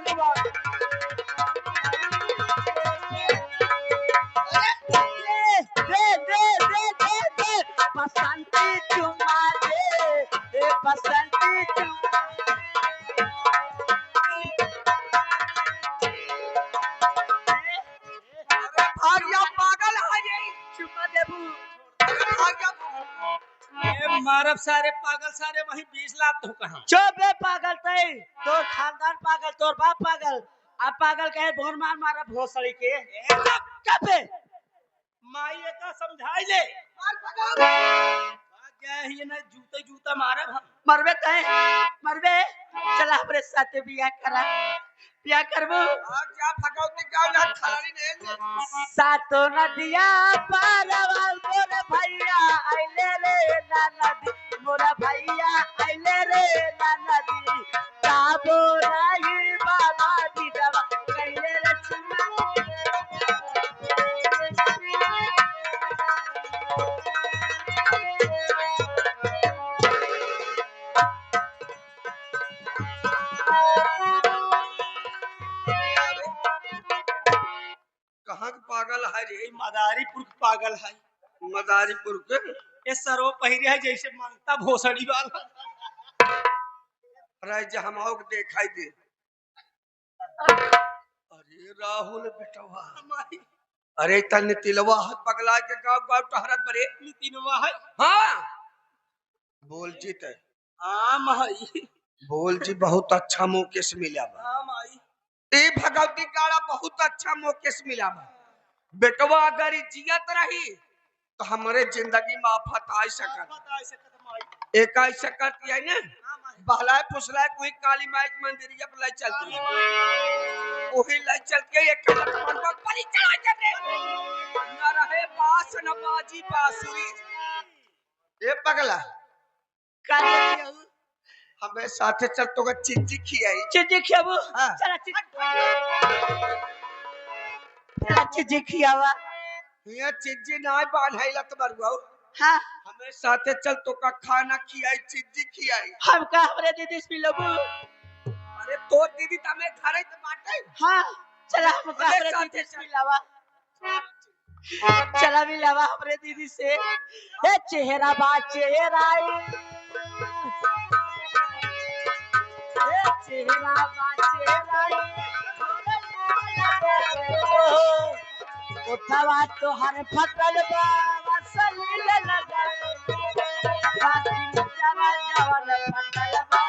पहलवान दे बसंती चुमा दे बसंती चुमा भाग जा पागल है ये चुमा देबू भाग जा ए मारब सारे पागल सारे वही 20 लाख तो कहां चुप बे पागल तई तोर खानदान पागल तोर बाप पागल अब पागल कहे भोर मार मारा भोसड़ी के कबे माई का समझाई ले मार भगा भाग गया है ये ना जूते जूता मारब हम मरबे तय मरबे चला हमरे साथे बियाह करा बियाह करबो भाग जा भगवती गांव ना खलाड़ी ने सातो नदिया पारवाल मोरे भैया आइले रे ना नदी मोरा भैया आइले रे ना नदी काबो रही बाबा दीदवा कइले रे चुमा कहां के पागल है रे मदारीपुर के पागल है मदारीपुर के ये सरो पहिरे है जैसे मांगता भोसड़ी वाला अरे जे हमहु के देखाई दे अरे राहुल बेटवा माई अरे तन तिलवा हाथ पगला के गांव गांव टहरत बरे नितिनवा है हां बोल जी ते हां माई बोल जी बहुत अच्छा मुकेश मिला बा हां माई ए भगवती गाड़ा बहुत अच्छा मुकेश मिला बा बेटवा अगर ई जियत रही तो हमारे जिंदगी में आफत आ सकत बता सकत माई एक आई सकत है ना बहलाए फुसलाए कोई काली माई के मंदिरिया पर लाई चलती है ओही लाई चल के एक मन पर परी चढ़ा जाते न रहे बास न बाजी बांसुरी ए पगला काले हमें साथे चल तो का चिंची खियाई चिजी खियाबू हाँ। चला चिजी खियावा ये चिंची ना बांधाइला तो बरुआ हां हमें साथे चल तो का खाना खियाई चिंची खियाई हमका हमरे दीदी से मिलबू अरे तो दीदी तमे घरे तो बाटे हां चला हमका अरे हमरे साथे दीदी से चल। मिलावा चला मिलावा हमरे दीदी से ए चेहरा बा चेहराई ए चेहरा बा चेहराई उठवा तो हर फटल बा वसलील लगल बाकी जरा जवन फटल बा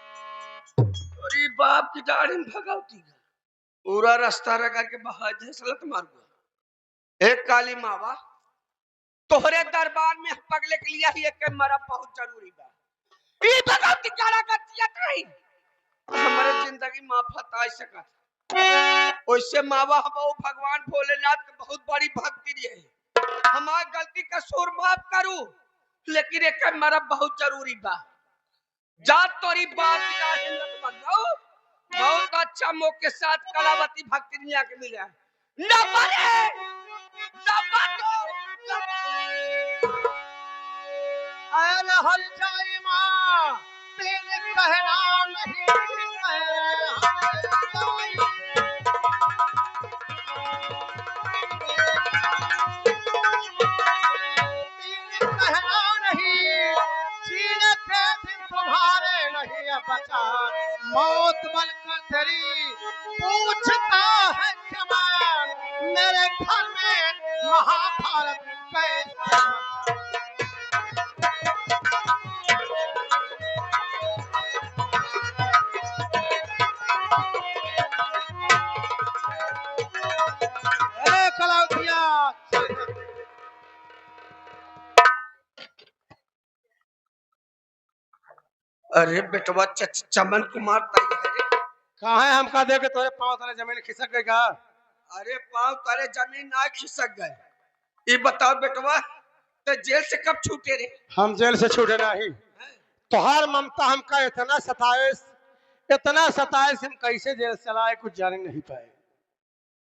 अरे बाप की दाढ़ी में भगवती का पूरा रास्ता रगड़ के बहा झसलत मार गया एक काली मावा तोहरे दरबार में पगले के लिए ही एक मरा बहुत जरूरी बा ई भगवती गाड़ा का तियत रही हमारे जिंदगी में आफत आ सकत ओइसे मावा हम वो भगवान भोलेनाथ के बहुत बड़ी भक्ति रही हमार गलती का कसूर माफ करू लेकिन एक मरा बहुत जरूरी बा जा तोरी बात का हिम्मत बनाओ बहुत अच्छा मोह के साथ कलावती भक्ति दुनिया के मिला न मरे न बातो आयल हल जाई मां तेरे कहना नहीं कहना नहीं जीने के दिन तुम्हारे नहीं बचा मौत बनकर तेरी पूछता है जवान मेरे घर में महाभारत कैसे कलाउतिया अरे बेटवा चमन कुमार ताई है रे कहाँ है हमका दे के तोरे पांव तले जमीन खिसक गई का अरे पाँव तारे जमीन ना खिसक गए ये बताओ बेटवा तो जेल से कब छूटे रे हम जेल से छूटे नहीं तोहार ममता हमका इतना सताए इतना सताए से हम कैसे जेल चलाए कुछ जान ही नहीं पाए।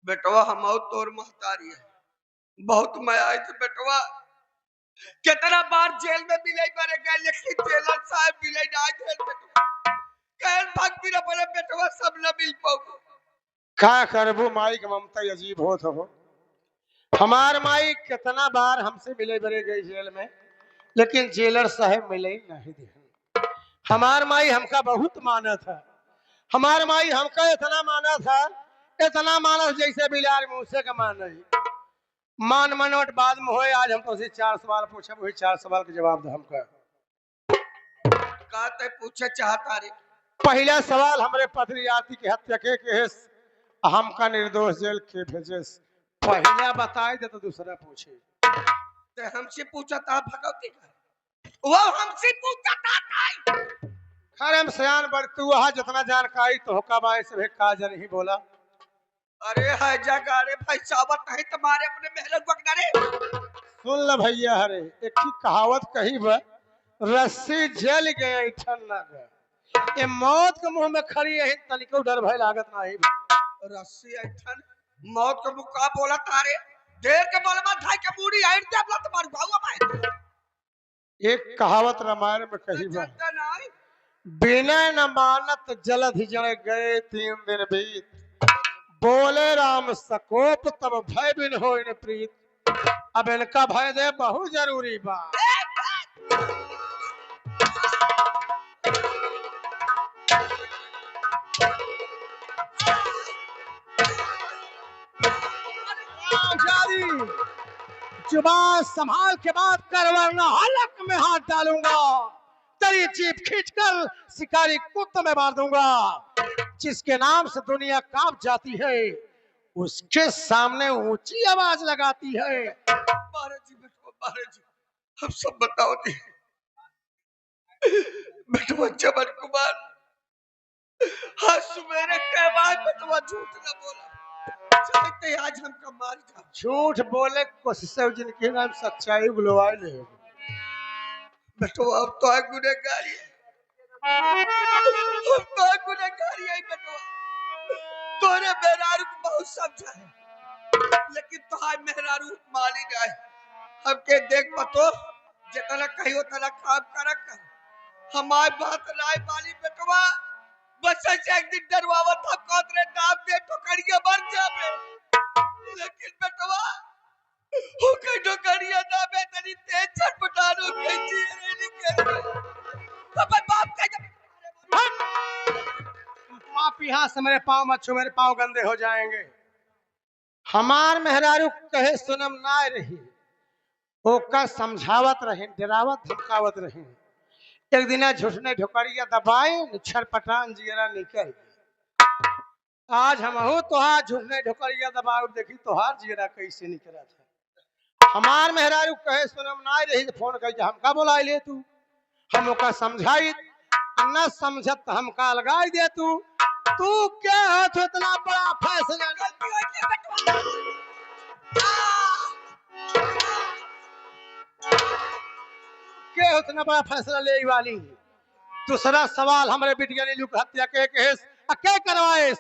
बेटवा हम तोर महतारी है बहुत मैं आई थी बेटवा कितना बार जेल में मिले बरे गए लेकिन जेलर साहब मिले ना जेल बेटवा कहन भाग भी ना बोले बेटवा सब न मिल पाऊ का करबू माई के ममता अजीब होत हो। हमार माई कितना बार हमसे मिले बरे गई जेल में लेकिन जेलर साहब मिले नहीं दे। हमार माई हमका बहुत माना था। हमार माई हमका इतना माना था इतना माना जैसे बिलार मुंह से का मान नहीं मान मनोट बाद में होए। आज हम तो उसे 4 सवाल पूछे वही 4 सवाल के जवाब दे हमका। कहते पूछे चाहता रे पहला सवाल हमरे पत्नी आती की हत्या के केस हमका निर्दोष जेल के भेजे। पहला बताए दे तो दूसरा पूछे। ते हमसे पूछा था भगवती का वो हमसे पूछा था खैर हम सयान बड़ तू वहां जितना जानकारी तो होका बाई से का जन ही बोला। अरे है जगह रे भाई सावत नहीं तुम्हारे अपने मेहनत बगना रे सुन ल भैया हरे एक ही कहावत कही बा रस्सी जल गए ठन ना गए। ये मौत के मुंह में खड़ी है तनिको डर भय लागत नहीं बा। रस्सी ऐठन मौत के मुका बोला तारे देर के बोले मत भाई के बूढ़ी आइट दे अपना तुम्हारे भाऊ भाई एक कहावत रामायण में कही बा जनता नहीं बिना न मानत जलधि जल गए 3 दिन बीत बोले राम सकोप तब भय बिन हो इन प्रीत। अब इनका भय दे बहुत जरूरी बा। जुबान संभाल के बात कर वरना हलक में हाथ डालूंगा तेरी जीप खींचकर शिकारी कुत्ते में मार दूंगा। जिसके नाम से दुनिया कांप जाती है उसके सामने ऊंची आवाज लगाती है। महाराज जी हम सब बताओ दी बेटवा चमन कुमार हाँ सुबेरे के बाद बेटवा झूठ न बोला चाहते आज हमका मार जा झूठ बोले कोशिश जिनके नाम सच्चाई बुलवाई ले बेटवा अब तो गुनहगारी अब तो गुनहगारी है बेटवा तोरे मेहरारू को बहुत समझा है लेकिन तोहार मेहरारू माली जाए हमके देख पतो जितना कहियो तना काम करक कर हमारी बात राय वाली बेटवा बस ऐसे एक दिन डरवावत था कोतरे नाम दे ठोकरिया मर जावे लेकिन बेटवा हो के ठोकरिया ना में तनी तेज छटपटानो के चेहरे निकल अब बाप का आप यहाँ से मेरे पाँव मत छू मेरे पाँव गंदे हो जाएंगे। हमार मेहरारू कहे सुनम ना रही ओका समझावत रहे डरावत धमकावत रहे। एक दिन झुठने ढोकरिया दबाए छरपटान जियरा निकल आज हम हो तोहार झुठने ढोकरिया दबाओ देखी तोहार जियरा कैसे निकला था। हमार मेहरारू कहे सुनम ना रही फोन करके हमका बुलाई ले तू हम ओका समझाई न समझत हमका अलगाई दे तू क्या है तो इतना बड़ा फैसला के उतना बड़ा फैसला ले वाली। दूसरा सवाल हमारे बिटिया ने लुक हत्या के केस के करवाए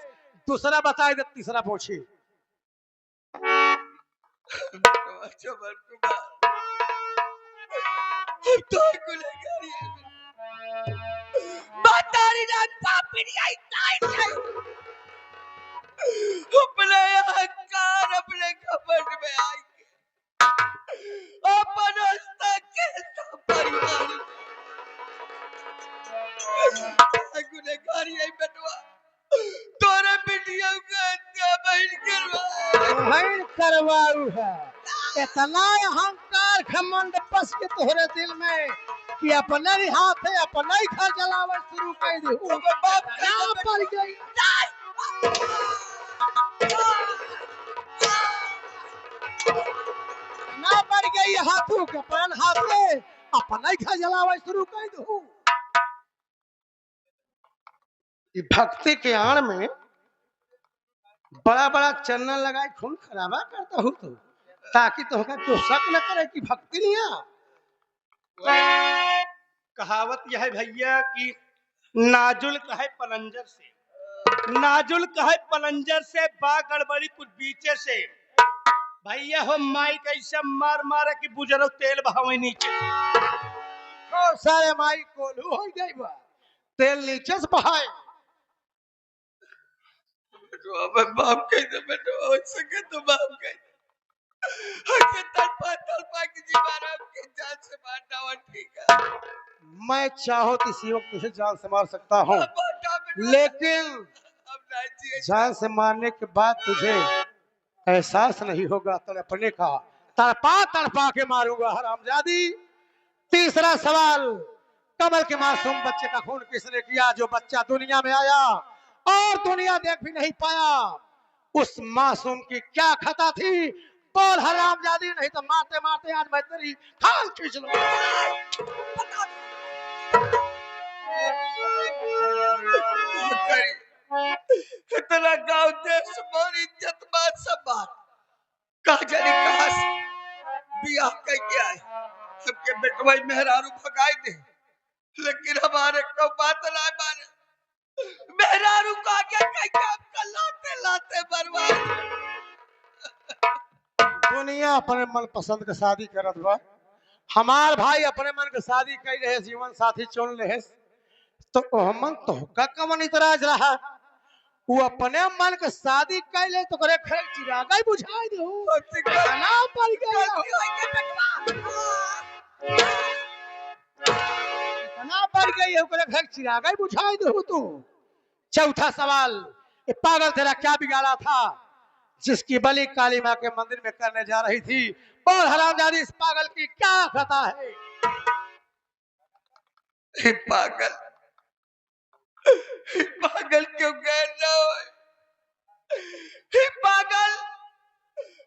दूसरा बताए दे तीसरा पूछी। चमन कुमार तो गुनहगारी बतारी ना पापड़ी आई नहीं अपने अहंकार अपने घमंड में आई अपन हस्ता के परिवार गुनहगारी आई बेटवा तोरे बिटिया का हत्या बहन करवाऊ है इतना अहंकार घमंड बस के तोहरे दिल में कि अपने ही हाथ है अपना ही घर जलावे शुरू कर दी बाप क्या पड़ गई ना पड़ गई हाथों के अपन हाथ से अपना ही घर जलावे शुरू कर दू। भक्ति के आड़ में बड़ा बड़ा चन्ना लगाए खून खराबा करता हूँ तो ताकि तुमका तो शक न करे कि भक्ति नहीं आ। कहावत यह है भैया कि नाजुल कहे पलंजर से, नाजुल कहे पलंजर से, बा गड़बड़ी कुछ बीचे से। भैया हो माई कैसे मार मार के बुजरो तेल बहावे नीचे से। ओ सारे माई कोलू हो गई बा, तेल नीचे से बहाए। बेटो अब बाप कह दे बेटो, हो सके तो बाप कह दे। हके तड़पा की जीवारा के जान से मारना हुआ ठीक है। मैं चाहो तो इसी वक्त तुझे जान से मार सकता हूँ, बेटा बेटा लेकिन अब नहीं जिए। जान से मारने के बाद तुझे एहसास नहीं होगा तड़पने का। तड़पा तड़पा के मारूंगा हरामजादी। तीसरा सवाल, कमल के मासूम बच्चे का खून किसने किया? जो बच्चा दुनिया में आया और दुनिया देख भी नहीं पाया, उस मासूम की क्या खता थी? बोल हरामजादी, नहीं तो मारते मारते आज मैं तेरी खाल खींच लूंगा। इतना गांव देश मोर इज्जत बात सब बात कहा जाने कहा से बियाह कह के आए। सबके बेटवाई मेहरारू भगाई दे, लेकिन हमारे को बात ना माने। मेहरारू को आगे कह के आपका लाते लाते बर्बाद। दुनिया अपने मन पसंद के शादी करत बा। हमार भाई अपने मन के शादी कर रहे, जीवन साथी चुन रहे, तो हमन तो का कमन इतराज रहा? वो अपने मन के शादी कर ले तो करे खरे चिरागा ही बुझाई दे। खाना पड़ गया, खाना पड़ गई है, करे खरे चिरागा ही बुझाई दे तू। चौथा सवाल, ये पागल तेरा क्या बिगाड़ा था जिसकी बलि काली माँ के मंदिर में करने जा रही थी? बोल हरामजादी, इस पागल की क्या खता है? हे पागल, हे पागल क्यों गैर ना हो? हे पागल,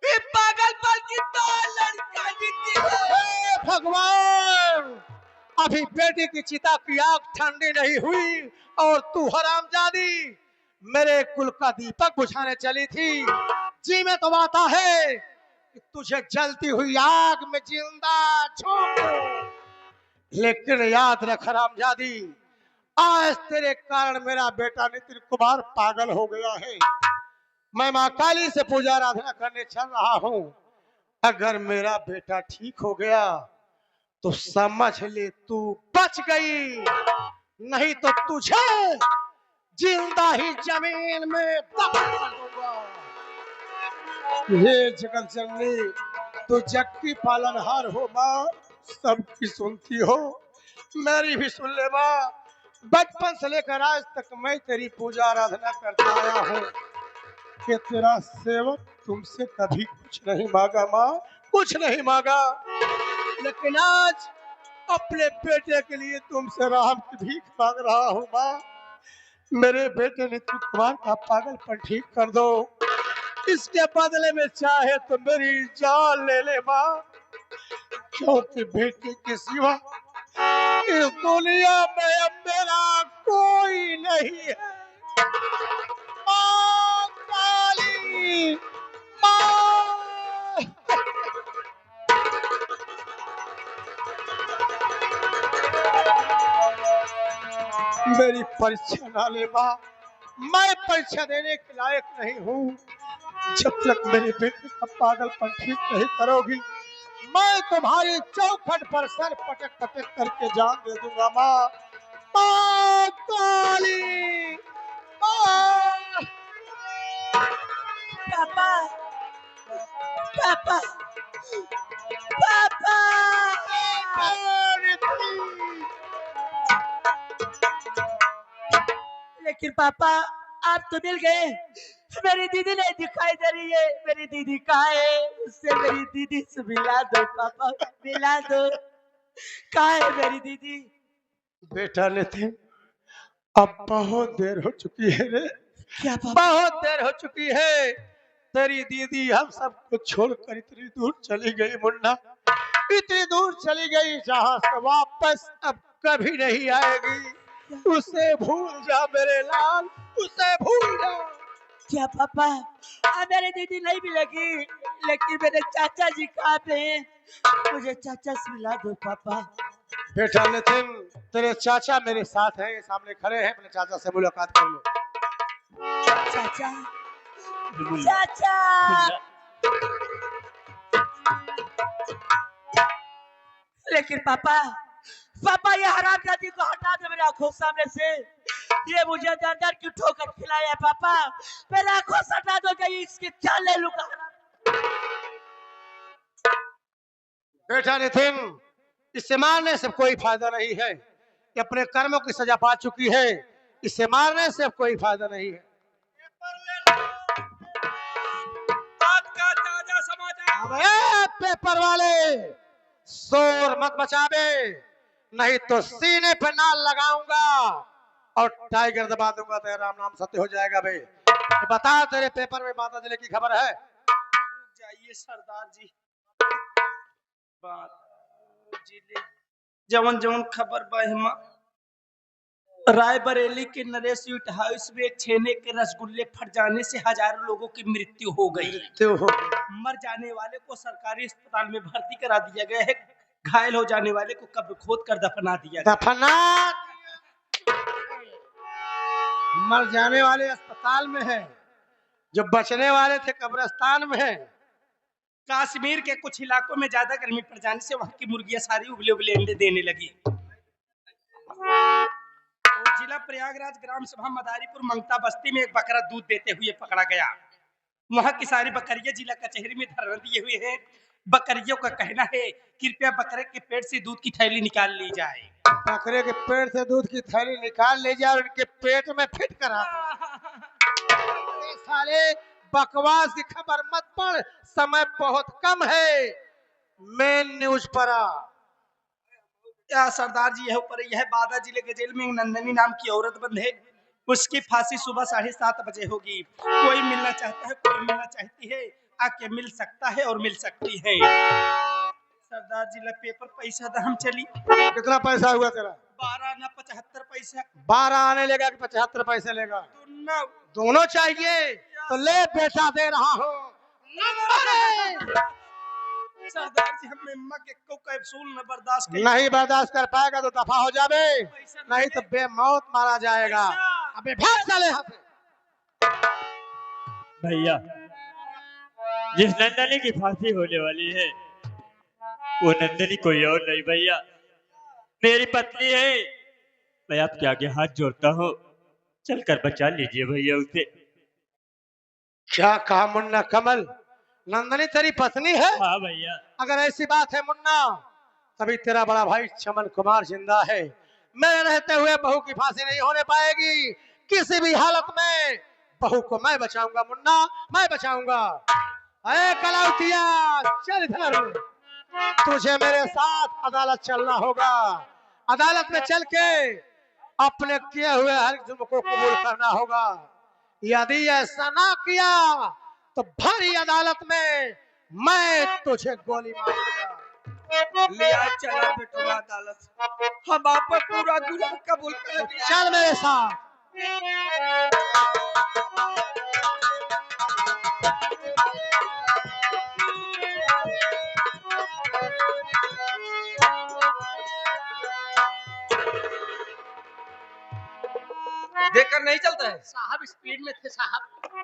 हे पागल पर कितना लड़का जीती है। हे भगवान, अभी बेटी की चिता की आग ठंडी नहीं हुई और तू हरामजादी मेरे कुल का दीपक बुझाने चली थी। जी में तो आता है कि तुझे जलती हुई आग में जिंदा छोड़ दूं। लेकिन याद रख हरामजादी, आज तेरे कारण मेरा बेटा नितिन कुमार पागल हो गया है। मैं माँ काली से पूजा आराधना करने चल रहा हूँ। अगर मेरा बेटा ठीक हो गया तो समझ ले तू बच गई, नहीं तो तुझे जिंदा ही जमीन में दफन कर दूंगा। हे जगत जननी, तू जग की पालनहार हो माँ, सबकी सुनती हो, मेरी भी सुन ले माँ। बचपन से लेकर आज तक मैं तेरी पूजा आराधना करता आया हूँ कि तेरा सेवक तुमसे कभी कुछ नहीं मांगा माँ, कुछ नहीं मांगा। लेकिन आज अपने बेटे के लिए तुमसे राम की भीख मांग रहा हूँ माँ। मेरे बेटे नितिन कुमार का पागलपन ठीक कर दो। इसके बदले में चाहे तो मेरी जान ले ले माँ, क्योंकि बेटे के सिवा इस दुनिया में अब मेरा कोई नहीं है। माँ काली, माँ। मेरी परीक्षा ना ले माँ, मैं परीक्षा देने के लायक नहीं हूँ। जब तक मेरे बेटे का पागलपन ठीक नहीं करोगी, मैं तुम्हारी चौखट पर सर पटक पटक करके जान दे दूंगा माँ। माँ काली, माँ। पापा, पापा, पापा। लेकिन पापा, आप तो मिल गए, मेरी दीदी नहीं दिखाई दे रही है। मेरी दीदी कहाँ है? उससे मेरी दीदी से मिला दो पापा, मिला दो। कहाँ है मेरी दीदी? बेटा नितिन, अब बहुत देर हो चुकी है रे, क्या पापा? बहुत देर हो चुकी है। तेरी दीदी हम सबको छोड़कर इतनी दूर चली गई मुन्ना, इतनी दूर चली गई जहाँ से वापस अब कभी नहीं आएगी। उसे भूल जा मेरे लाल, उसे भूल जा। क्या पापा, मेरी दीदी नहीं मिलेगी, लेकिन मेरे चाचा जी कहाँ पे हैं? मुझे चाचा से मिला दो पापा। बेटा नितिन, तेरे चाचा मेरे साथ हैं, ये सामने खड़े हैं, अपने चाचा से मुलाकात कर लो। चाचा चाचा लेकिन पापा पापा ये हरामजादी को हटा दो मेरे आंखों सामने से। ये मुझे दर दर की ठोकर खिलाया है पापा। मेरे आंखों से हटा दो, चाहिए इसकी चाल ले लूंगा। बेटा नितिन, इसे मारने से कोई फायदा नहीं है, ये अपने कर्मों की सजा पा चुकी है, इसे मारने से कोई फायदा नहीं है। आज का ताजा समाचार। अबे पेपर वाले, शोर मत मचाबे, नहीं तो सीने पे नाल लगाऊंगा और टाइगर दबा दूंगा, तेरा राम नाम सत्य हो जाएगा बे। तो बता, तेरे पेपर में माता जिले की खबर है? जाइए सरदार जी, बात जिले जवन जवन खबर बहिमा रायबरेली के नरेश स्वीट हाउस में एक छेने के रसगुल्ले फट जाने से हजारों लोगों की मृत्यु हो गई। मर जाने वाले को सरकारी अस्पताल में भर्ती करा दिया गया है, घायल हो जाने वाले को कब्र खोद कर दफना दिया गया। दफना? मर जाने वाले अस्पताल में है, जो बचने वाले थे कब्रिस्तान में है। कश्मीर के कुछ इलाकों में ज्यादा गर्मी पड़ जाने से वहां की मुर्गियां सारी उबले उबले अंडे देने लगी। तो जिला प्रयागराज ग्राम सभा मदारीपुर मंगता बस्ती में एक बकरा दूध देते हुए पकड़ा गया। वहां की सारी बकरियां जिला कचहरी में धरना दिए हुए हैं। बकरियों का कहना है कृपया बकरे के पेट से दूध की थैली निकाल ली जाए। बकरे के पेट से दूध की थैली निकाल ले जाए और उनके पेट में फिट करा दो। साले बकवास की खबर मत पढ़, समय बहुत कम है, मेन न्यूज पर आ। या सरदार जी यह ऊपर यह बादा जिले के जेल में एक नंदनी नाम की औरत बंद है। उसकी फांसी सुबह 7:30 बजे होगी। कोई मिलना चाहता है, कोई मिलना चाहती है, आके मिल सकता है और मिल सकती है। सरदार जी ला पेपर पैसा दा हम चली। कितना पैसा हुआ तेरा? 12 आना 75 पैसा। 12 आने लेगा कि 75 पैसे लेगा? दोनों चाहिए तो ले बेटा, दे रहा हूँ। सरदार जी हम मेम्मा के को कैप्सूल न बर्दाश्त कर नहीं बर्दाश्त कर पाएगा तो दफा हो जावे, नहीं तो बेमौत मारा जाएगा। अबे भाग चले यहाँ से। भैया, जिस नंदनी की फांसी होने वाली है वो नंदनी कोई और नहीं भैया, मेरी पत्नी है। मैं आपके आगे हाथ जोड़ता हूँ, चलकर बचा लीजिए भैया उसे। क्या कहा मुन्ना कमल? नंदनी तेरी पत्नी है? हाँ भैया। अगर ऐसी बात है मुन्ना, तभी तेरा बड़ा भाई चमन कुमार जिंदा है। मेरे रहते हुए बहू की फांसी नहीं होने पाएगी। किसी भी हालत में बहू को मैं बचाऊंगा मुन्ना, मैं बचाऊंगा। अरे कलाउतिया, चल इधर। तुझे मेरे साथ अदालत चलना होगा। अदालत में चल के अपने किए हुए हर जुर्म को कबूल करना होगा। यदि ऐसा ना किया तो भरी अदालत में मैं तुझे गोली मारूंगा। लिया चला बेटवा अदालत, हम आप पर पूरा गुनाह कबूल कर लिया। चल मेरे साथ। देखकर नहीं चलता है? साहब स्पीड में थे साहब।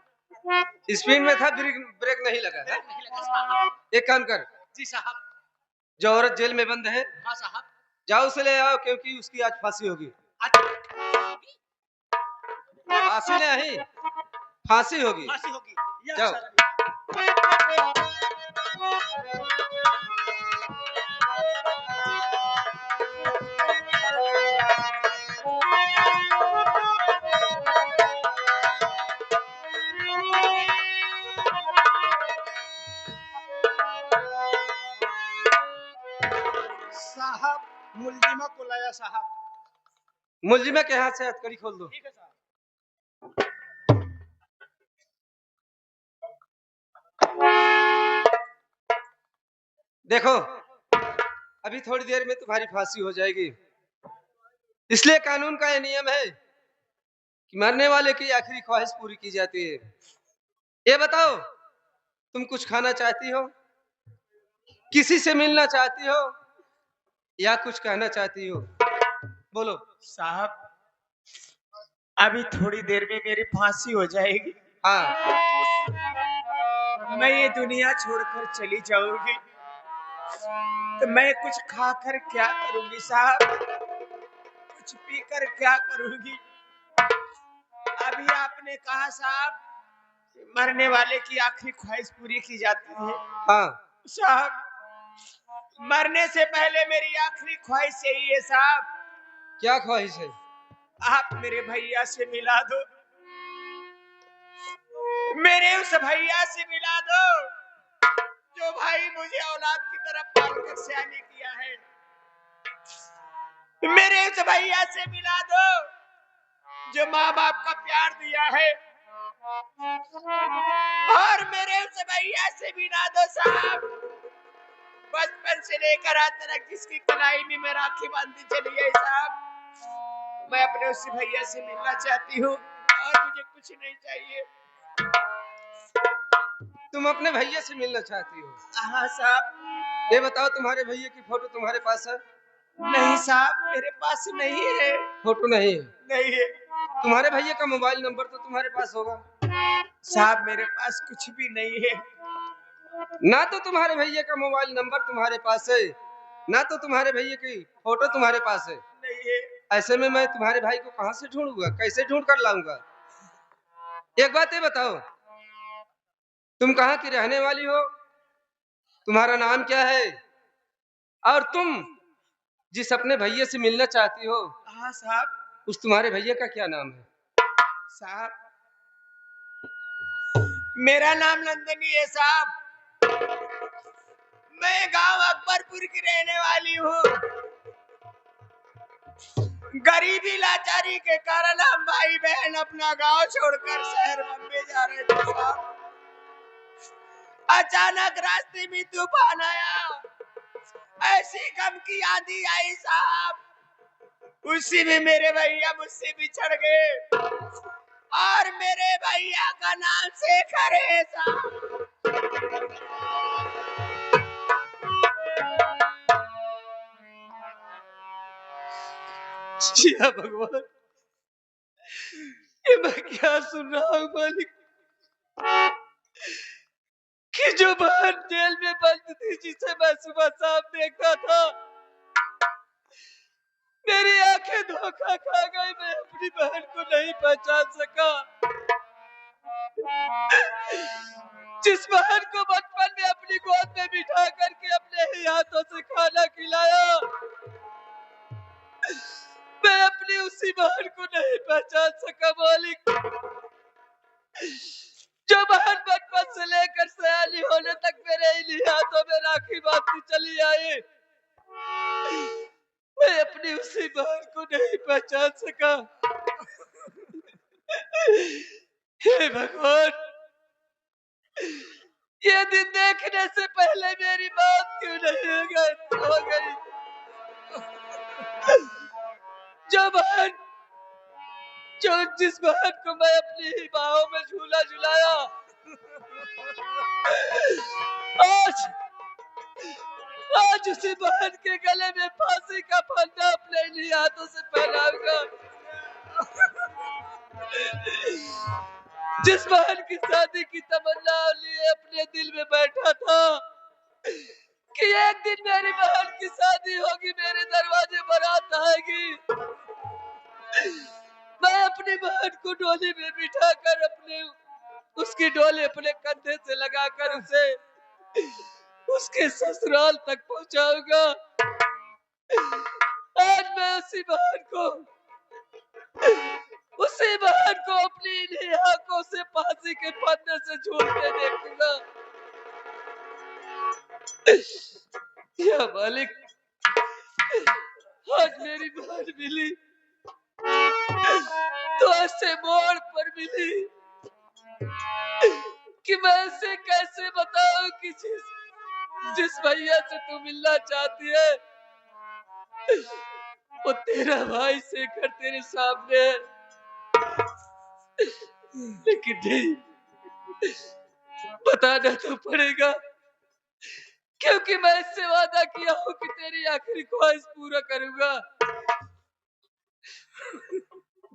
स्पीड में था, ब्रेक ब्रेक नहीं लगा है? नहीं लगा साहब। एक काम कर, जी साहब। जो औरत जेल में बंद है हाँ साहब। जाओ उसे ले आओ, क्योंकि उसकी आज फांसी होगी। फांसी नहीं, फांसी होगी। फांसी होगी। यह जाओ। सर- साहब मुलजिमा को लाया साहब। मुलजिमा के हाथ से हथकड़ी खोल दो। ठीक है साहब। देखो, अभी थोड़ी देर में तुम्हारी फांसी हो जाएगी। इसलिए कानून का यह नियम है कि मरने वाले की आखिरी ख्वाहिश पूरी की जाती है। ये बताओ, तुम कुछ खाना चाहती हो, किसी से मिलना चाहती हो, या कुछ कहना चाहती हो? बोलो। साहब अभी थोड़ी देर में मेरी फांसी हो जाएगी, हाँ, मैं ये दुनिया छोड़कर चली जाऊंगी, तो मैं कुछ खाकर क्या करूंगी साहब, कुछ पीकर क्या करूंगी? अभी आपने कहा साहब कि मरने वाले की आखिरी ख्वाहिश पूरी की जाती है। हाँ, साहब मरने से पहले मेरी आखिरी ख्वाहिश यही है साहब, क्या ख्वाहिश है? आप मेरे भैया से मिला दो, मेरे उस भैया से मिला दो जो भाई मुझे औलाद की तरह पालकर सयानी किया है, मेरे उस भैया से मिला दो जो माँ बाप का प्यार दिया है, और मेरे उस भैया से मिला दो साहब बचपन से लेकर आज तक जिसकी कलाई में मैं राखी बांधी चली है साहब, मैं अपने उस भैया से मिलना चाहती हूँ और मुझे कुछ नहीं चाहिए। तुम अपने भैया से मिलना चाहती हो? हाँ साहब। ये बताओ, तुम्हारे भैया की फोटो तुम्हारे पास है? नहीं साहब मेरे पास नहीं है। फोटो नहीं है? नहीं है। तुम्हारे भैया का मोबाइल नंबर तो तुम्हारे पास होगा? साहब मेरे पास कुछ भी नहीं है। ना तो तुम्हारे भैया का मोबाइल नंबर तुम्हारे पास है, ना तो तुम्हारे भैया की फोटो तुम्हारे पास है। नहीं है। ऐसे में मैं तुम्हारे भाई को कहां से ढूंढूंगा, कैसे ढूंढ कर लाऊंगा? एक बात ये बताओ, तुम कहाँ की रहने वाली हो? तुम्हारा नाम क्या है? और तुम जिस अपने भैया से मिलना चाहती हो, हाँ साहब। उस तुम्हारे भैया का क्या नाम है? साहब मेरा नाम नंदनी है साहब, मैं गांव अकबरपुर की रहने वाली हूँ। गरीबी लाचारी के कारण हम भाई बहन अपना गांव छोड़कर शहर बम्बे जा रहे थे साहब। अचानक रास्ते में तूफान आया, ऐसी गम की आंधी आई साहब, उसी में मेरे भैया मुझसे बिछड़ गए, और मेरे भैया का नाम शेखर है साहब। या भगवान, ये मैं क्या सुन रहा हूँ मालिक, कि जो बहन जेल में बंद थी, जिसे मैं सुबह शाम देखता था, मेरी आंखें धोखा खा गई, मैं अपनी बहन को नहीं पहचान सका। जिस बहन को बचपन में अपनी गोद में बिठा करके अपने ही हाथों से खाना खिलाया, मैं अपनी उसी बहन को नहीं पहचान सका मालिक। जो बहन बचपन से लेकर सयानी होने तक मेरे इन्हीं हाथों में राखी बांधती चली आई, मैं अपनी उसी बहन को नहीं पहचान सका। हे भगवान, ये दिन देखने से पहले मेरी बात क्यों नहीं हो गई? जो जिस बहन को मैं अपनी ही बाहों में झूला झुलाया, आज आज उसी बहन के गले में फांसी का फंदा अपने इन्हीं हाथों से पहनाऊंगा। जिस बहन की शादी की तमन्ना लिए अपने दिल में बैठा था कि एक दिन मेरी बहन की शादी होगी, मेरे दरवाजे बारात आएगी, मैं अपनी बहन को डोली में बिठाकर उसकी डोली अपने कंधे से लगाकर उसे उसके ससुराल तक पहुंचाऊंगा। आज मैं उसी बहन को अपनी इन्हीं आंखों से फांसी के फंदे से झूलते देखूंगा। या मालिक, आज मेरी बहन मिली तो ऐसे मोड़ पर मिली कि मैं इसे कैसे बताऊं कि जिस भैया से तू मिलना चाहती है वो तेरा भाई शेखर तेरे सामने है। लेकिन नहीं, बताना तो पड़ेगा क्योंकि मैं इससे वादा किया हूँ कि तेरी आखिरी ख्वाहिश पूरा करूंगा।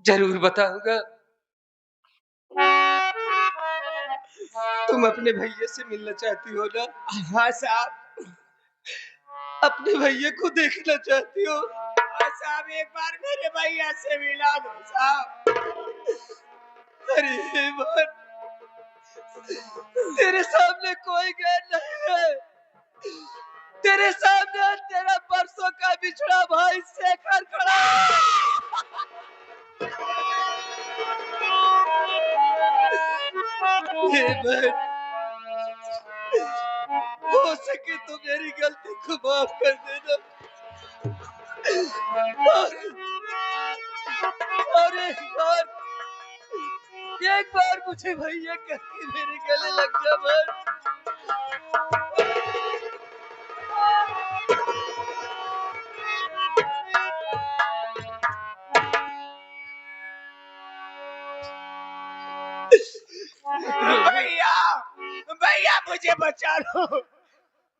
जरूर बताऊंगा। तुम अपने भैया से मिलना चाहती हो ना? हाँ साहब। अपने भैया को देखना चाहती हो? हाँ साहब, एक बार मेरे भैया से मिला दो साहब। अरे बात, तेरे सामने कोई गैर नहीं है। तेरे सामने तेरा परसों का बिछड़ा भाई शेखर खड़ा है। हे बहन, हो सके तो मेरी गलती को माफ कर देना। और एक बार मुझे भैया करके मेरे गले लग जा बस। भैया, भैया मुझे बचा लो,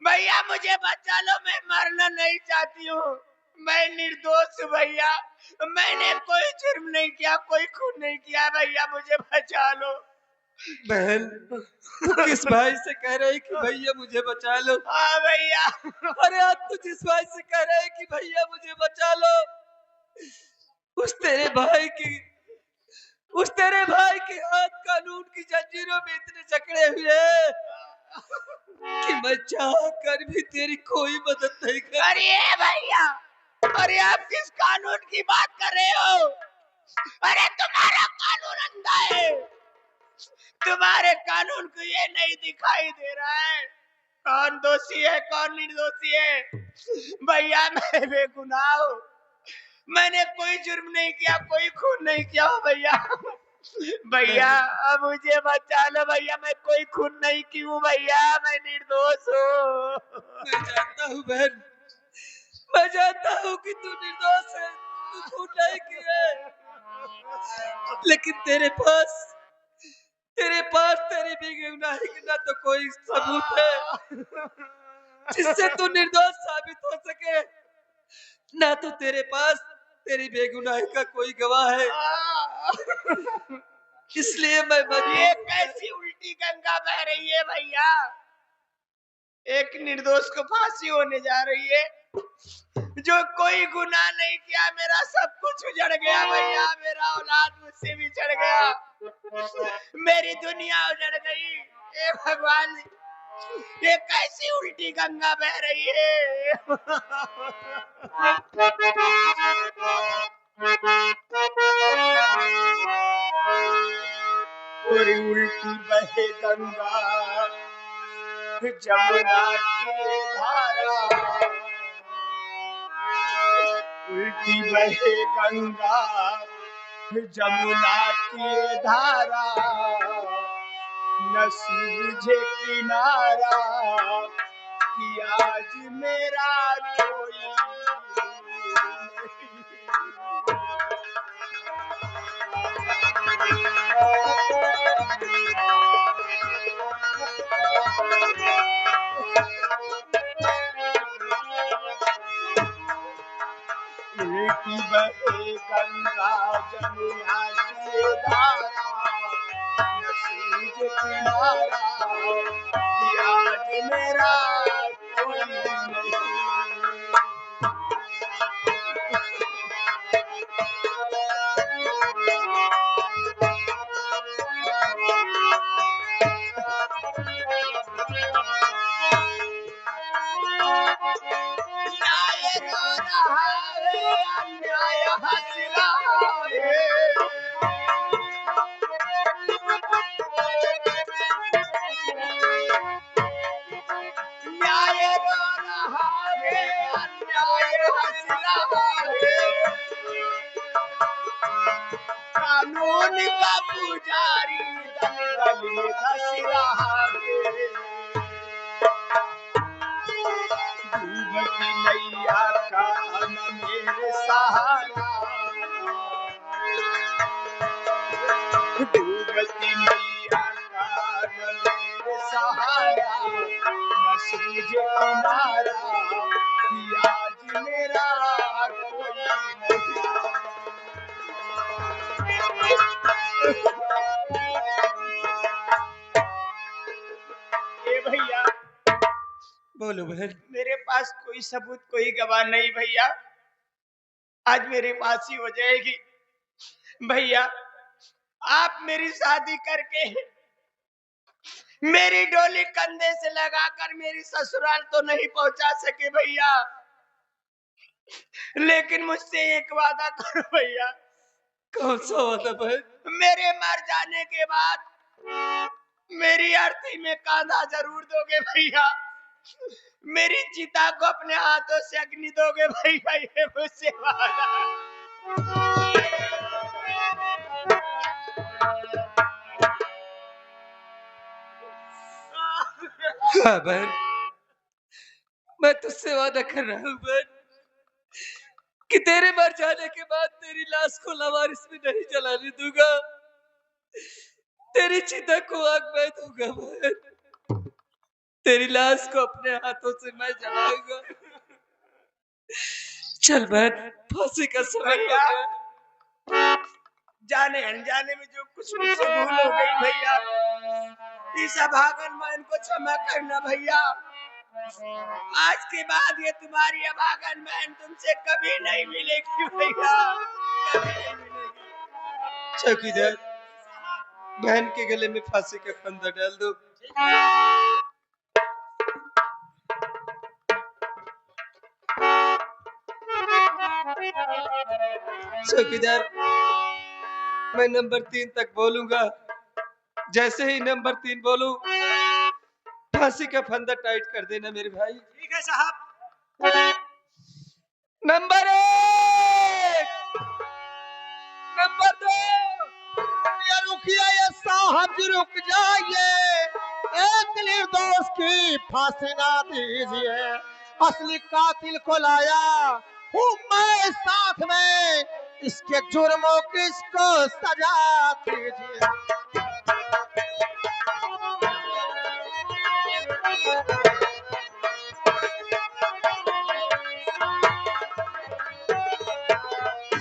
भैया मुझे बचा लो, मैं मरना नहीं चाहती हूँ, मैं निर्दोष हूँ भैया, मैंने कोई जुर्म नहीं किया, कोई खून नहीं किया, भैया मुझे बचा लो। बहन, तू किस भाई से कह रही कि भैया मुझे बचा लो? हाँ भैया। अरे आज तू जिस भाई से कह रहा है कि भैया मुझे बचा लो, उस तेरे भाई के हाथ कानून की जंजीरों में इतने जकड़े हुए हैं कि मैं चाह कर भी तेरी कोई मदद नहीं कर। अरे भैया, अरे आप किस कानून की बात कर रहे हो? अरे तुम्हारा कानून अंधा है, तुम्हारे कानून को ये नहीं दिखाई दे रहा है कौन दोषी है कौन निर्दोषी है। भैया मैं बेगुनाह हूँ, मैंने कोई जुर्म नहीं किया, कोई खून नहीं किया हो भैया। भैया अब मुझे बचा लो भैया, मैं कोई खून नहीं की हूँ भैया, मैं निर्दोष हूँ। मैं जानता हूँ बहन, मैं जानता हूँ कि तू निर्दोष है, तू खून नहीं किया है, लेकिन तेरे पास तेरी बेगुनाही की ना तो कोई सबूत है जिससे तू निर्दोष साबित हो सके, ना तो तेरे पास तेरी बेगुनाही का कोई गवाह है। इसलिए मैं ये कैसी उल्टी गंगा बह रही है भैया, एक निर्दोष को फांसी होने जा रही है, जो कोई गुनाह नहीं किया, मेरा सब कुछ उजड़ गया भैया, मेरा औलाद मुझसे बिछड़ गया, मेरी दुनिया उजड़ गई। ए भगवान, ये कैसी उल्टी गंगा बह रही है। पूरी उल्टी बहे गंगा जमुना की धारा, उल्टी बहे गंगा जमुना की धारा, न सूझे किनारा कि आज मेरा कोई उल्टी बहे गंगा जमुना की धारा, न सूझे किनारा कि आज मेरा कोई नहीं। न्याय रो रहा है, अन्याय हंस रहा है, न्याय रो रहा है, अन्याय हंस रहा है, कानून का पुजारी दल दल में धस रहा है, डूबती नैया का न मेरे सहारा, डूबती नैया का न मेरे सहारा, न सूझे किनारा बोलो बहन। मेरे पास कोई सबूत कोई गवाह नहीं भैया, आज मेरी फांसी हो जाएगी भैया। आप मेरी शादी करके मेरी डोली कंधे से लगाकर मेरी ससुराल तो नहीं पहुंचा सके भैया, लेकिन मुझसे एक वादा करो भैया। कौन सा वादा बहन? मेरे मर जाने के बाद मेरी अर्थी में कांधा जरूर दोगे भैया, मेरी चिता को अपने हाथों से अग्नि दोगे भैया, ये मुझसे वादा। हाँ बहन, मैं तुझसे वादा कर रहा हूँ बहन कि तेरे मर जाने के बाद तेरी लाश को लावारिस में नहीं जलाने दूंगा, तेरी चिता को आग में दूंगा बहन, तेरी लाश को अपने हाथों से मैं जलाऊंगा। चल बहन, फांसी का समय हो गया। जाने अनजाने में जो कुछ मुझसे भूल हो गई भैया, इस अभागन मन को क्षमा करना भैया। आज के बाद ये तुम्हारी अभागन बहन तुमसे कभी नहीं मिलेगी भैया, कभी नहीं मिलेगी। चौकीदार, बहन के गले में फांसी का फंदा डाल दो। चौकीदार, मैं नंबर 3 तक बोलूंगा, जैसे ही नंबर 3 बोलूं फांसी का फंदा टाइट कर देना मेरे भाई। ठीक है साहब। Number 1, number 2। ये रुकिए ये साहब जी रुक जाइए, एक निर्दोष की फांसी ना दीजिए, असली कातिल को लाया हूँ मैं साथ में, इसके जुर्मों की इसको सजा दीजिए।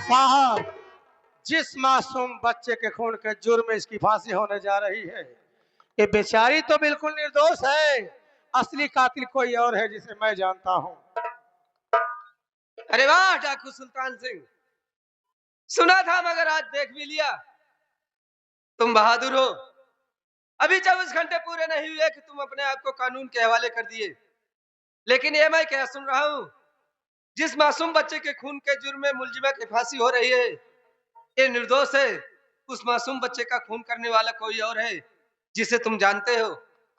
साहब, जिस मासूम बच्चे के खून के जुर्म में इसकी फांसी होने जा रही है, ये बेचारी तो बिल्कुल निर्दोष है, असली कातिल कोई और है जिसे मैं जानता हूँ। अरे वाह डाकू सुल्तान सिंह, सुना था मगर आज देख भी लिया। तुम बहादुर हो। अभी 24 घंटे पूरे नहीं हुए कि तुम अपने आप को कानून के हवाले कर दिए, लेकिन ये मैं क्या सुन रहा हूँ, जिस मासूम बच्चे के खून के जुर्म में मुलजिमा की फांसी हो रही है ये निर्दोष है। उस मासूम बच्चे का खून करने वाला कोई और है जिसे तुम जानते हो,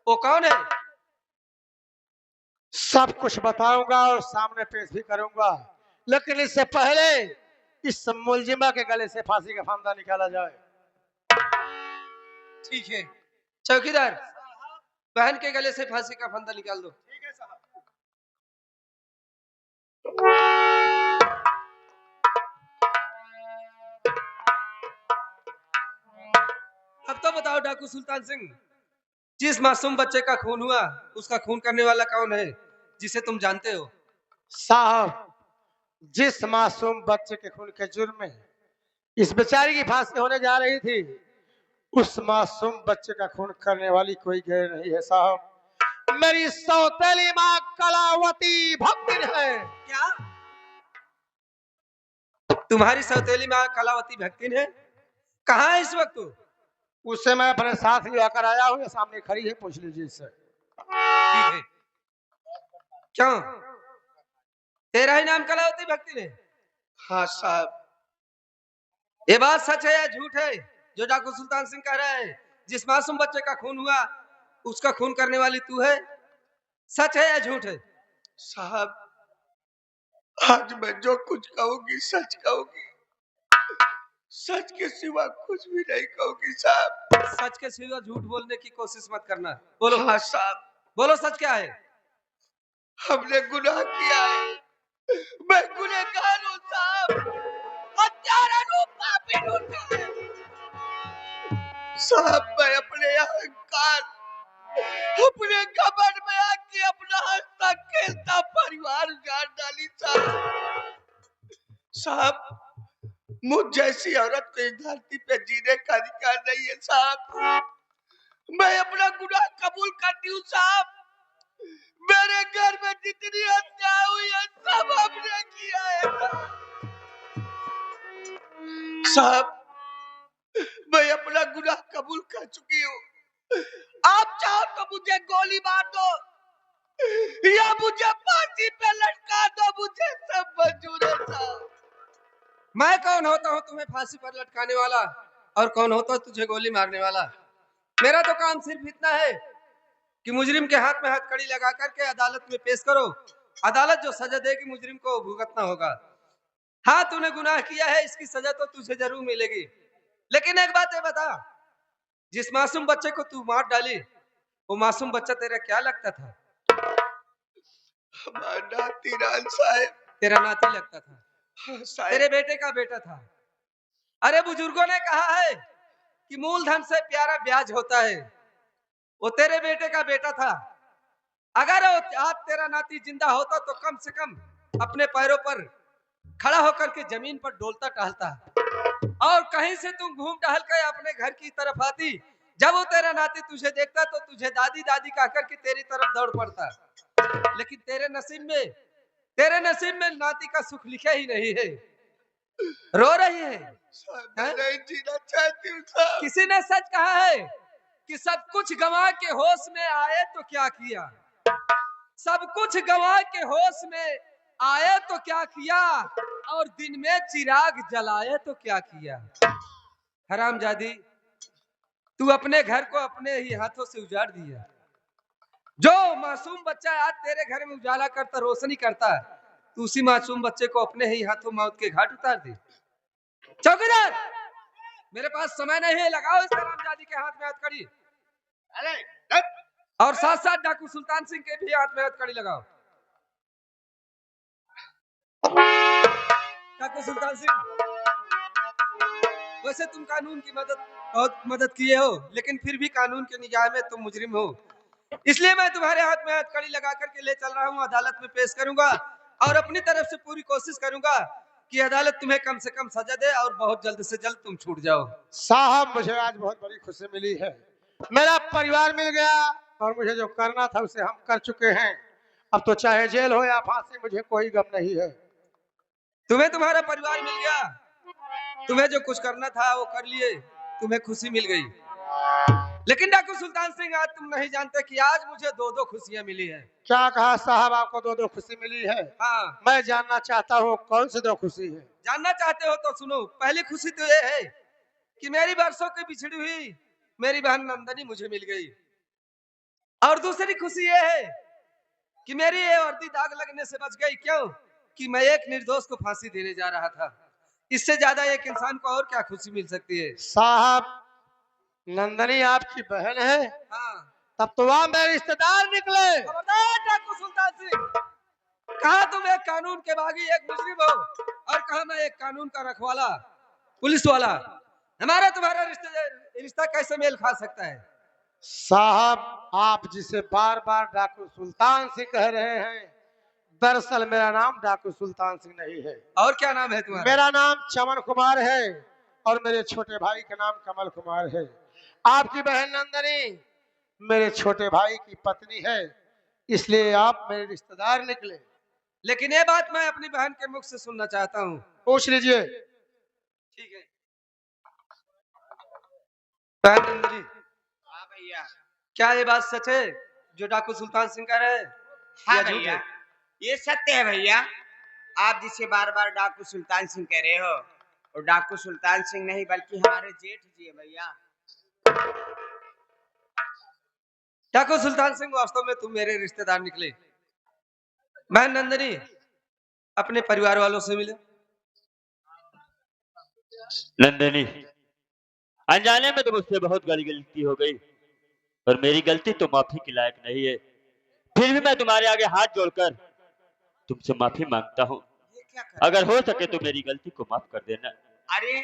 वो कौन है? सब कुछ बताऊंगा और सामने पेश भी करूंगा, लेकिन इससे पहले इस मुलजिमा के गले से फांसी का फंदा निकाला जाए। ठीक है चौकीदार, बहन के गले से फांसी का फंदा निकाल दो। ठीक है साहब। अब तो बताओ डाकू सुल्तान सिंह, जिस मासूम बच्चे का खून हुआ उसका खून करने वाला कौन है जिसे तुम जानते हो? साहब, जिस मासूम बच्चे के खून के जुर्म में इस बेचारी की फांसी होने जा रही थी, उस मासूम बच्चे का खून करने वाली कोई गैर नहीं है साहब, मेरी सौतेली माँ कलावती भक्तिन है। क्या तुम्हारी सौतेली माँ कलावती भक्तिन है? कहाँ है इस वक्त? उसे मैं अपने साथ लेकर आया हूँ, ये सामने खड़ी है, पूछ लीजिए इससे। ठीक है। क्यों, तेरा ही नाम कलावती भक्तिन है? हाँ साहब। ये बात सच है या झूठ है जो डाकू सुल्तान सिंह कह रहा है? जिस मासूम बच्चे का खून हुआ उसका खून करने वाली तू है, सच है या झूठ है? साहब, आज मैं जो कुछ कहूंगी सच कहूंगी, सच के सिवा कुछ भी नहीं कहूंगी साहब। सच के सिवा झूठ बोलने की कोशिश मत करना। बोलो। हाँ साहब, बोलो सच क्या है? हमने गुनाह किया है, मैं गुनहगार हूँ साहब, हत्यारा हूँ, पापी हूँ साहब। मैं अपने अहंकार, अपने घमंड में आके अपना हंसता खेलता परिवार उजाड़ डाली साहब। साहब, मुझ जैसी औरत को इस धरती पे जीने का अधिकार नहीं है साहब। मैं अपना गुनाह कबूल करती हूँ साहब, मेरे घर में जितनी हत्या हुई है सब हमने किया है साहब। मैं अपना गुनाह कबूल कर चुकी हूँ। आप चाहो तो मुझे गोली मार दो या मुझे फांसी पे लटका दो, मुझे सब मंजूर है साहब। मैं कौन होता हूँ तुम्हें फांसी पर लटकाने वाला, और कौन होता है तुझे गोली मारने वाला? मेरा तो काम सिर्फ इतना है कि मुजरिम के हाथ में हथकड़ी लगा करके अदालत में पेश करो। अदालत जो सजा देगी मुजरिम को भुगतना होगा। हाँ, तूने गुनाह किया है, इसकी सजा तो तुझे जरूर मिलेगी। लेकिन एक बात है, बता, जिस मासूम बच्चे को तू मार डाली, वो मासूम बच्चा तेरा क्या लगता था? तेरा नाती लगता था, तेरे बेटे का बेटा था। अरे बुजुर्गों ने कहा है कि मूलधन से प्यारा ब्याज होता है। वो तेरे बेटे का बेटा था। अगर आज तेरा नाती जिंदा होता तो कम से कम अपने पैरों पर खड़ा होकर के जमीन पर डोलता टहलता, और कहीं से तुम घूम टहल कर अपने घर की तरफ आती। जब वो तेरा नाती तुझे देखता तो तुझे दादी दादी कहकर के तेरी तरफ दौड़ पड़ता। लेकिन तेरे नसीब में नाती का सुख लिखा ही नहीं है। रो रही है, नहीं जीना चाहती हूँ। किसी ने सच कहा है कि सब कुछ गंवा के होश में आए तो क्या किया, सब कुछ गंवा के होश में आए तो क्या किया, और दिन में चिराग जलाए तो क्या किया। हरामजादी, तू अपने घर को अपने ही हाथों से उजाड़ दिया। जो मासूम बच्चा आज तेरे घर में उजाला करता, रोशनी करता, तू उसी मासूम बच्चे को अपने ही हाथों मौत के घाट उतार दी। चौकीदार, मेरे पास समय नहीं है, लगाओ इस हरामजादी के हाथ में हथकड़ी। और साथ साथ डाकू सुल्तान सिंह के भी हाथ में हथकड़ी लगाओ। डाकू सुल्तान सिंह, वैसे तुम कानून की बहुत मदद किए हो, लेकिन फिर भी कानून के निगाह में तुम मुजरिम हो। इसलिए मैं तुम्हारे हाथ में हथकड़ी लगा करके ले चल रहा हूँ, अदालत में पेश करूंगा, और अपनी तरफ से पूरी कोशिश करूंगा कि अदालत तुम्हें कम से कम सजा दे और बहुत जल्द से जल्द तुम छूट जाओ। साहब, मुझे आज बहुत बड़ी खुशी मिली है। मेरा परिवार मिल गया और मुझे जो करना था उसे हम कर चुके हैं। अब तो चाहे जेल हो या फांसी, मुझे कोई गम नहीं है। तुम्हें तुम्हारा परिवार मिल गया, तुम्हें जो कुछ करना था वो कर लिए, तुम्हें खुशी मिल गई। लेकिन डाकू सुल्तान सिंह, आज तुम नहीं जानते कि आज मुझे दो दो खुशियां मिली है। क्या कहा साहब, आपको दो दो खुशी मिली है? हाँ, मैं जानना चाहता हूँ कौन सी दो खुशी है। जानना चाहते हो तो सुनो। पहली खुशी तो ये है कि मेरी बरसों की बिछड़ी हुई मेरी बहन नंदनी मुझे मिल गई। और दूसरी खुशी ये है कि मेरी ये वर्दी दाग लगने से बच गई। क्यों? कि मैं एक निर्दोष को फांसी देने जा रहा था। इससे ज्यादा एक इंसान को और क्या खुशी मिल सकती है? साहब, नंदनी आपकी बहन है? हाँ। तब तो वह मेरे रिश्तेदार निकले। खबरदार डाकू सुल्तान सिंह, कहा तुम एक कानून के बागी, एक मुजरिम हो, और कहा मैं एक कानून का रखवाला, पुलिस वाला। हमारा तुम्हारा रिश्ता कैसे मेल खा सकता है? साहब, आप जिसे बार बार डाकू सुल्तान सिंह कह रहे हैं, दरअसल मेरा नाम डाकू सुल्तान सिंह नहीं है। और क्या नाम है तुम्हारा? मेरा नाम चमन कुमार है और मेरे छोटे भाई का नाम कमल कुमार है। आपकी बहन नंदनी मेरे छोटे भाई की पत्नी है, इसलिए आप मेरे रिश्तेदार निकले। लेकिन ये बात मैं अपनी बहन के मुख से सुनना चाहता हूँ। पूछ लीजिए। ठीक है बहन नंदनी, हाँ भैया। क्या ये बात सच है जो डाकू सुल्तान सिंह कह रहे हैं? हाँ या झूठ भैया, है? ये सत्य है भैया। आप जिसे बार बार डाकू सुल्तान सिंह कह रहे हो, और डाकू सुल्तान सिंह नहीं बल्कि हमारे जेठ जी है भैया। डाकू सुल्तान सिंह, वास्तव में तुम मेरे रिश्तेदार निकले। बहन नंदनी, अपने परिवार वालों से मिले। नंदनी, अनजाने में तो मुझसे बहुत बड़ी गलती हो गई, और मेरी गलती तो माफी के लायक नहीं है। फिर भी मैं तुम्हारे आगे हाथ जोड़कर तुमसे माफी मांगता हूँ। ये क्या कर अगर हो सके तो मेरी गलती को माफ कर देना। अरे,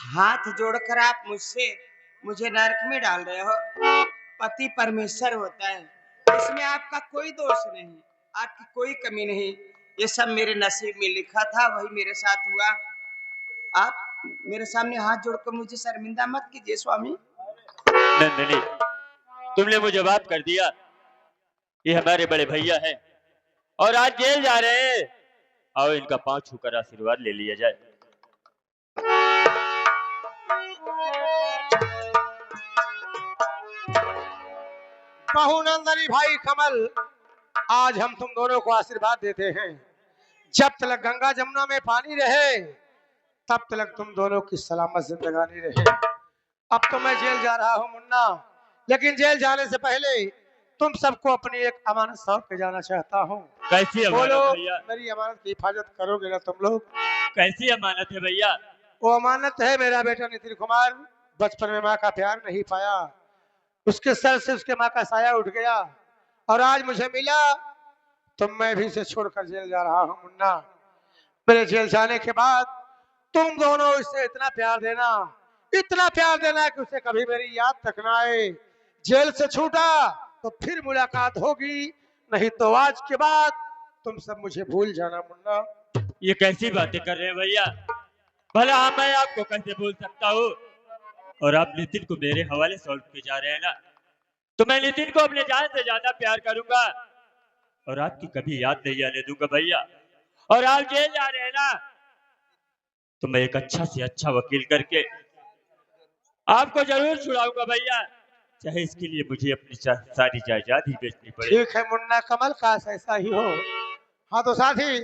हाथ जोड़कर आप मुझे नरक में डाल रहे हो। पति परमेश्वर होता है, इसमें आपका कोई दोष नहीं, आपकी कोई कमी नहीं। ये सब मेरे नसीब में लिखा था, वही मेरे साथ हुआ। आप मेरे सामने हाथ जोड़कर मुझे शर्मिंदा मत कीजिए स्वामी। नंदनी, तुमने मुझे माफ कर दिया, ये हमारे बड़े भैया हैं और आज जेल जा रहे हैं। आओ इनका पांव छूकर आशीर्वाद ले लिया जाए। बहुनंदनी भाई कमल, आज हम तुम दोनों को आशीर्वाद देते हैं। जब तक गंगा जमुना में पानी रहे तब तक तुम दोनों की सलामत जिंदगानी रहे। अब तो मैं जेल जा रहा हूँ मुन्ना, लेकिन जेल जाने से पहले तुम सबको अपनी एक अमानत सौंप के जाना चाहता हूँ। कैसी बोलो, अमानत भैया? मेरी अमानत की हिफाजत करोगे ना तुम लोग? कैसी अमानत है भैया? वो अमानत है मेरा बेटा नितिन कुमार। बचपन में माँ का प्यार नहीं पाया, उसके सर से उसके माँ का साया उठ गया और आज मुझे मिला तो मैं भी इसे छोड़कर जेल जा रहा हूँ मुन्ना। मेरे जेल जाने के बाद तुम दोनों इसे इतना प्यार देना कि उसे कभी मेरी याद तक ना आए। जेल से छूटा तो फिर मुलाकात होगी, नहीं तो आज के बाद तुम सब मुझे भूल जाना मुन्ना। ये कैसी बातें कर रहे हैं भैया? भला हाँ, मैं आपको कैसे भूल सकता हूँ? और आप नितिन को मेरे हवाले सौंप के जा रहे हैं ना, तो मैं नितिन को अपने जान से ज्यादा प्यार करूंगा और आपकी कभी याद नहीं आने दूंगा भैया। और आप जेल जा रहे हैं ना, तो मैं एक अच्छा से अच्छा वकील करके आपको जरूर छुड़ाऊंगा भैया, चाहे इसके लिए मुझे अपनी सारी जायदाद ही बेचनी पड़े। ठीक है मुन्ना कमल, काश ऐसा ही हो। हाँ तो साथी,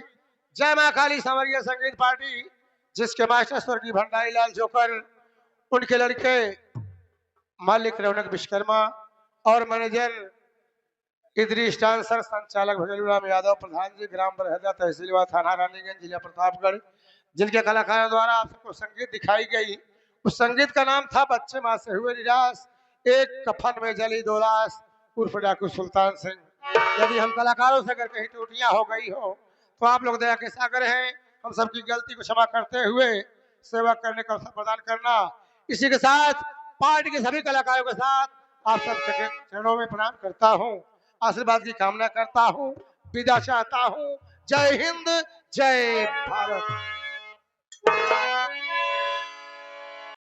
जय माँ काली सांवरिया संगीत पार्टी, जिसके मास्टर स्वर्गीय भंडारी लाल जोकर, उनके लड़के मालिक रौनक विश्वकर्मा और मैनेजर इदरीश डांसर, संचालक भजलू राम यादव, प्रधान जी ग्राम बरहदा, तहसील व थाना रानीगंज, जिला प्रतापगढ़, जिनके कलाकारों द्वारा आप सबको संगीत दिखाई गई। उस संगीत का नाम था बच्चे माँ से हुए निराश, एक कफन में जली दो लाश, उर्फ डाकू सुल्तान सिंह। यदि हम कलाकारों से अगर कहीं त्रुटियां हो गई हो तो आप लोग दया के सागर हैं, हम सबकी गलती को क्षमा करते हुए सेवा करने का अवसर प्रदान करना। इसी के साथ पार्टी के सभी कलाकारों के साथ आप सबके चरणों में प्रणाम करता हूँ, आशीर्वाद की कामना करता हूँ, विदा चाहता हूँ। जय हिंद, जय भारत।